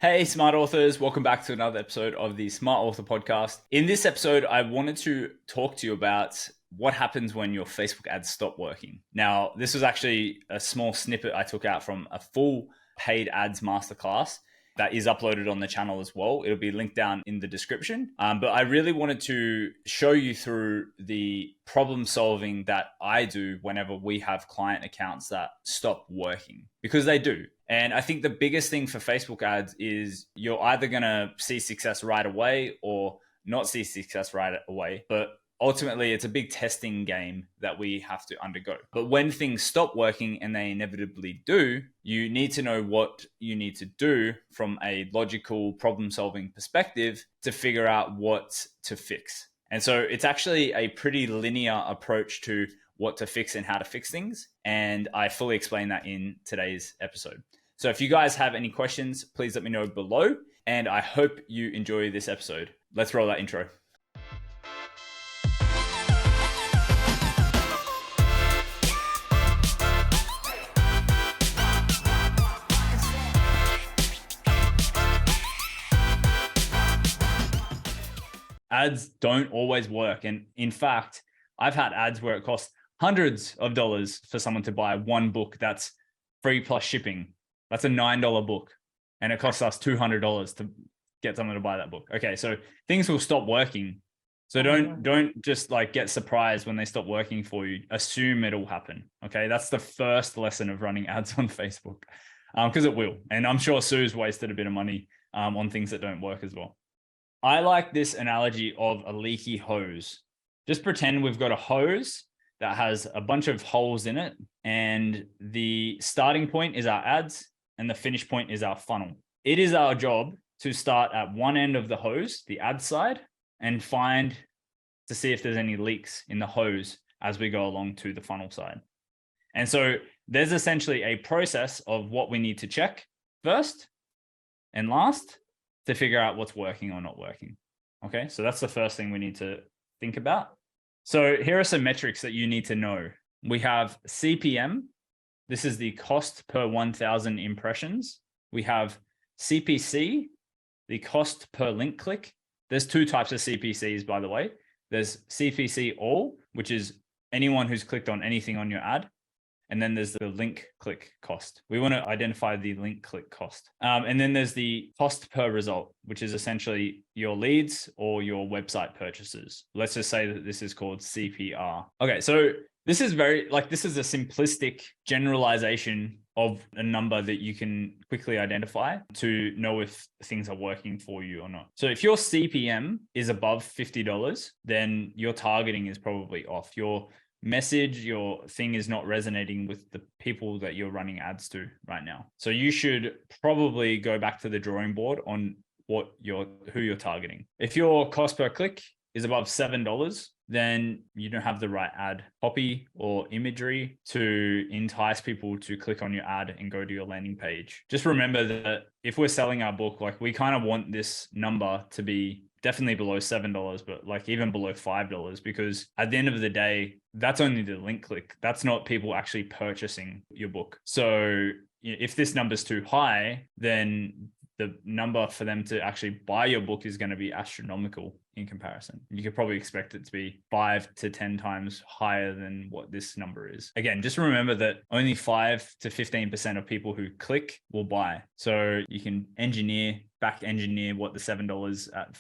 Hey, smart authors, welcome back to another episode of the Smart Author Podcast. In this episode, I wanted to talk to you about what happens when your Facebook ads stop working. Now, this was actually a small snippet I took out from a full paid ads masterclass that is uploaded on the channel as well. It'll be linked down in the description. But I really wanted to show you through the problem solving that I do whenever we have client accounts that stop working, because they do. And I think the biggest thing for Facebook ads is you're either going to see success right away or not see success right away. But ultimately, it's a big testing game that we have to undergo. But when things stop working, and they inevitably do, you need to know what you need to do from a logical problem-solving perspective to figure out what to fix. And so it's actually a pretty linear approach to what to fix and how to fix things. And I fully explain that in today's episode. So if you guys have any questions, please let me know below. And I hope you enjoy this episode. Let's roll that intro. Ads don't always work. And in fact, I've had ads where it costs hundreds of dollars for someone to buy one book that's free plus shipping. That's a $9 book. And it costs us $200 to get someone to buy that book. Okay, so things will stop working. So don't just like get surprised when they stop working for you. Assume it'll happen. Okay, that's the first lesson of running ads on Facebook, because it will. And I'm sure Sue's wasted a bit of money on things that don't work as well. I like this analogy of a leaky hose. Just pretend we've got a hose that has a bunch of holes in it, and the starting point is our ads and the finish point is our funnel. It is our job to start at one end of the hose, the ad side, and find to see if there's any leaks in the hose as we go along to the funnel side. And so there's essentially a process of what we need to check first and last to figure out what's working or not working. Okay, so that's the first thing we need to think about. So here are some metrics that you need to know. We have CPM. This is the cost per 1,000 impressions. We have CPC, the cost per link click. There's two types of CPCs, by the way. There's CPC all, which is anyone who's clicked on anything on your ad. And then there's the link click cost. We want to identify the link click cost. And then there's the cost per result, which is essentially your leads or your website purchases. Let's just say that this is called CPR. Okay, so this is this is a simplistic generalization of a number that you can quickly identify to know if things are working for you or not. So if your CPM is above $50, then your targeting is probably off. Your message, your thing is not resonating with the people that you're running ads to right now. So you should probably go back to the drawing board on who you're targeting. If your cost per click is above $7, then you don't have the right ad copy or imagery to entice people to click on your ad and go to your landing page. Just remember that if we're selling our book, like we kind of want this number to be definitely below $7, but like even below $5, because at the end of the day, that's only the link click. That's not people actually purchasing your book. So if this number's too high, then the number for them to actually buy your book is going to be astronomical in comparison. You could probably expect it to be 5 to 10 times higher than what this number is. Again, just remember that only 5 to 15% of people who click will buy. So you can back engineer what the $7 at,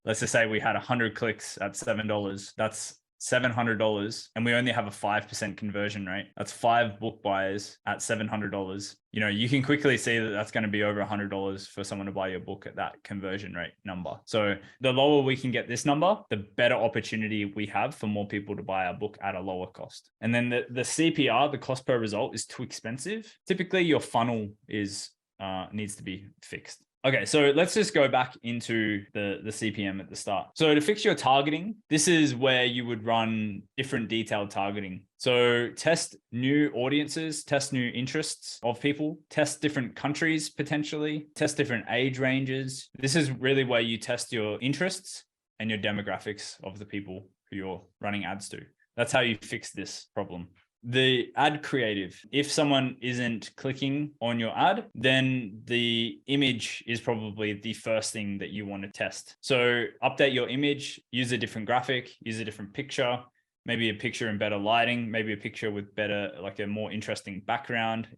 let's just say we had 100 clicks at $7. That's $700, and we only have a 5% conversion rate. That's 5 book buyers at $700. You can quickly see that that's going to be over $100 for someone to buy your book at that conversion rate number. So the lower we can get this number, the better opportunity we have for more people to buy our book at a lower cost. And then the CPR, the cost per result, is too expensive. Typically your funnel needs to be fixed. Okay, so let's just go back into the CPM at the start. So to fix your targeting, this is where you would run different detailed targeting. So test new audiences, test new interests of people, test different countries potentially, test different age ranges. This is really where you test your interests and your demographics of the people who you're running ads to. That's how you fix this problem. The ad creative. If someone isn't clicking on your ad, then the image is probably the first thing that you want to test. So update your image, use a different graphic, use a different picture, maybe a picture in better lighting, maybe a picture with better, like a more interesting background,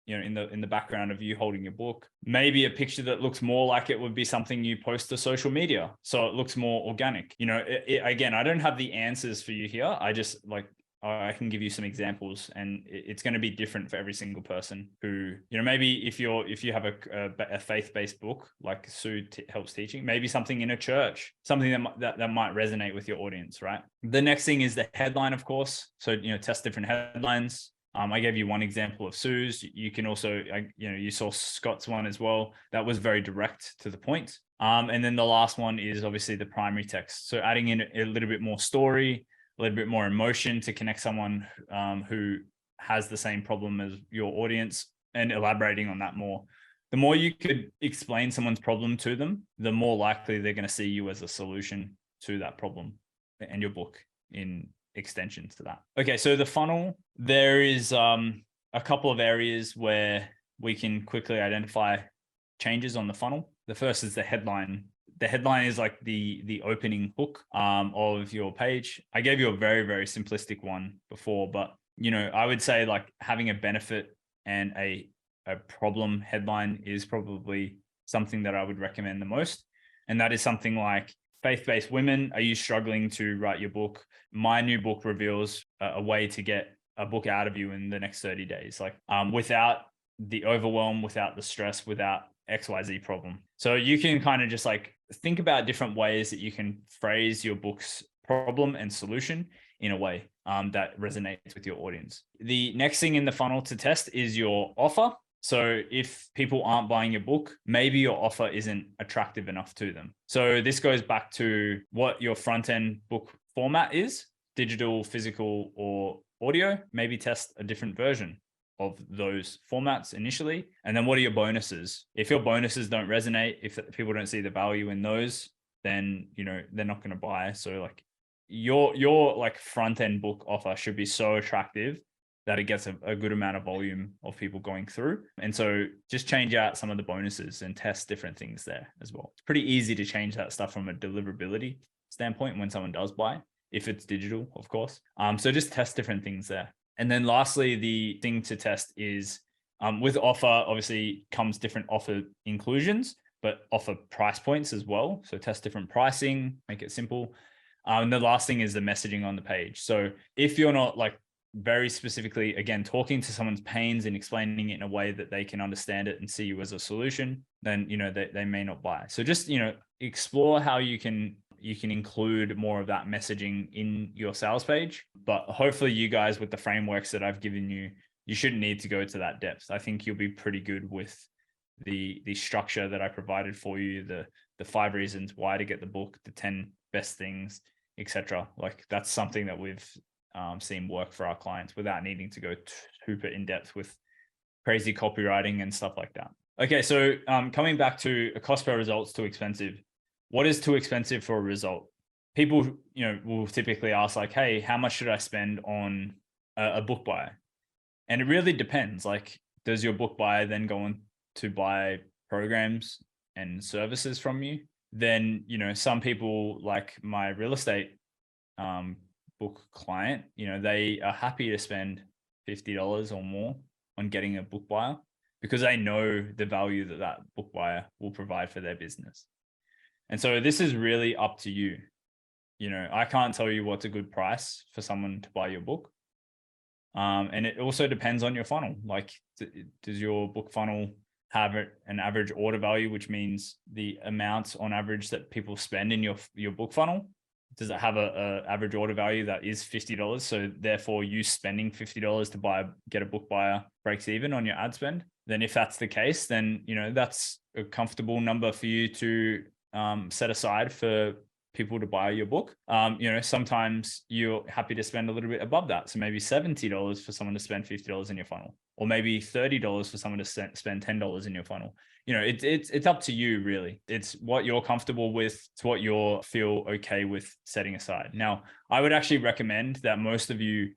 in the background of you holding your book. Maybe a picture that looks more like it would be something you post to social media, so it looks more organic. Again, I don't have the answers for you here. I can give you some examples, and it's going to be different for every single person who, maybe if you have a faith-based book like Sue helps teaching, maybe something in a church, something that might resonate with your audience, right? The next thing is the headline, of course. So, test different headlines. I gave you one example of Sue's. You can also, you saw Scott's one as well. That was very direct to the point. And then the last one is obviously the primary text. So adding in a little bit more story, a little bit more emotion to connect someone who has the same problem as your audience, and elaborating on that more. The more you could explain someone's problem to them, the more likely they're going to see you as a solution to that problem, and your book in extension to that. Okay, so the funnel, there is a couple of areas where we can quickly identify changes on the funnel. The first is the headline. The headline is like the opening hook of your page. I gave you a very, very simplistic one before, but I would say like having a benefit and a problem headline is probably something that I would recommend the most. And that is something like, faith-based women, are you struggling to write your book? My new book reveals a way to get a book out of you in the next 30 days, like without the overwhelm, without the stress, without XYZ problem. So you can kind of just like think about different ways that you can phrase your book's problem and solution in a way that resonates with your audience. The next thing in the funnel to test is your offer. So if people aren't buying your book, maybe your offer isn't attractive enough to them. So this goes back to what your front end book format is: digital, physical, or audio. Maybe test a different version of those formats initially. And then what are your bonuses? If your bonuses don't resonate, if people don't see the value in those, then, they're not going to buy. So like your like front end book offer should be so attractive that it gets a good amount of volume of people going through. And so just change out some of the bonuses and test different things there as well. It's pretty easy to change that stuff from a deliverability standpoint when someone does buy, if it's digital, of course. So just test different things there. And then lastly, the thing to test is with offer, obviously comes different offer inclusions, but offer price points as well. So test different pricing, make it simple. And the last thing is the messaging on the page. So if you're not like very specifically, again, talking to someone's pains and explaining it in a way that they can understand it and see you as a solution, then, they may not buy. So just, explore how you can include more of that messaging in your sales page. But hopefully you guys, with the frameworks that I've given you, you shouldn't need to go to that depth. I think you'll be pretty good with the structure that I provided for you, the 5 reasons why to get the book, the 10 best things, etc. Like that's something that we've seen work for our clients without needing to go super in depth with crazy copywriting and stuff like that. Okay, so coming back to a cost per result's too expensive. What is too expensive for a result? People, will typically ask like, hey, how much should I spend on a book buyer? And it really depends. Like, does your book buyer then go on to buy programs and services from you? Then, some people, like my real estate book client, they are happy to spend $50 or more on getting a book buyer because they know the value that book buyer will provide for their business. And so this is really up to you. I can't tell you what's a good price for someone to buy your book. And it also depends on your funnel. Like, does your book funnel have an average order value, which means the amount on average that people spend in your book funnel? Does it have a average order value that is $50? So therefore you spending $50 to get a book buyer breaks even on your ad spend. Then if that's the case, then, that's a comfortable number for you to set aside for people to buy your book. Sometimes you're happy to spend a little bit above that. So maybe $70 for someone to spend $50 in your funnel, or maybe $30 for someone to spend $10 in your funnel. it's up to you really. It's what you're comfortable with. It's what you feel okay with setting aside. Now, I would actually recommend that most of you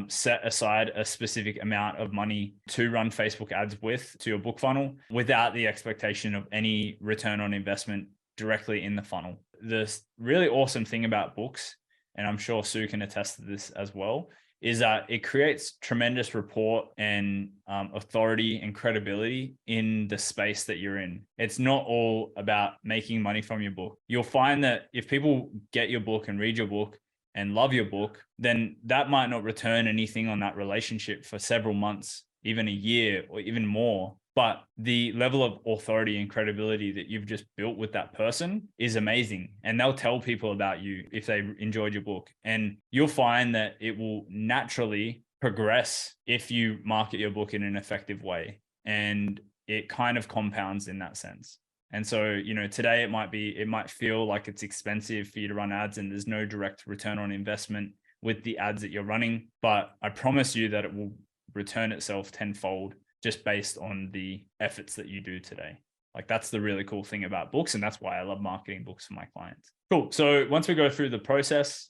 set aside a specific amount of money to run Facebook ads with to your book funnel without the expectation of any return on investment directly in the funnel. The really awesome thing about books, and I'm sure Sue can attest to this as well, is that it creates tremendous rapport and authority and credibility in the space that you're in. It's not all about making money from your book. You'll find that if people get your book and read your book and love your book, then that might not return anything on that relationship for several months, even a year or even more. But the level of authority and credibility that you've just built with that person is amazing. And they'll tell people about you if they enjoyed your book. And you'll find that it will naturally progress if you market your book in an effective way. And it kind of compounds in that sense. And so, today it might feel like it's expensive for you to run ads and there's no direct return on investment with the ads that you're running. But I promise you that it will return itself tenfold just based on the efforts that you do today. Like, that's the really cool thing about books. And that's why I love marketing books for my clients. Cool. So once we go through the process,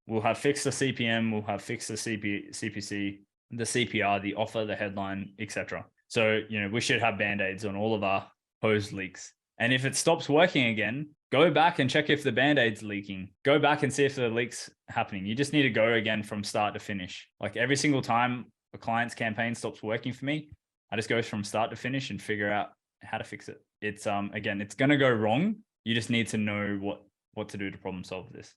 we'll have fixed the CPM, we'll have fixed the CPC, the CPR, the offer, the headline, etc. So, we should have band-aids on all of our posed leaks. And if it stops working again, go back and check if the band-aid's leaking. Go back and see if the leak's happening. You just need to go again from start to finish. Like, every single time a client's campaign stops working for me, I just go from start to finish and figure out how to fix it. It's again, it's going to go wrong. You just need to know what to do to problem solve this.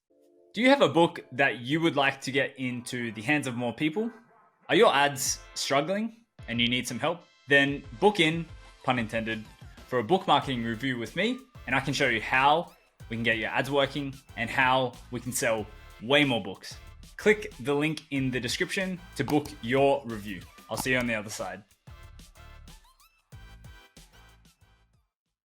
Do you have a book that you would like to get into the hands of more people? Are your ads struggling and you need some help? Then book in, pun intended, for a book marketing review with me, and I can show you how we can get your ads working and how we can sell way more books. Click the link in the description to book your review. I'll see you on the other side.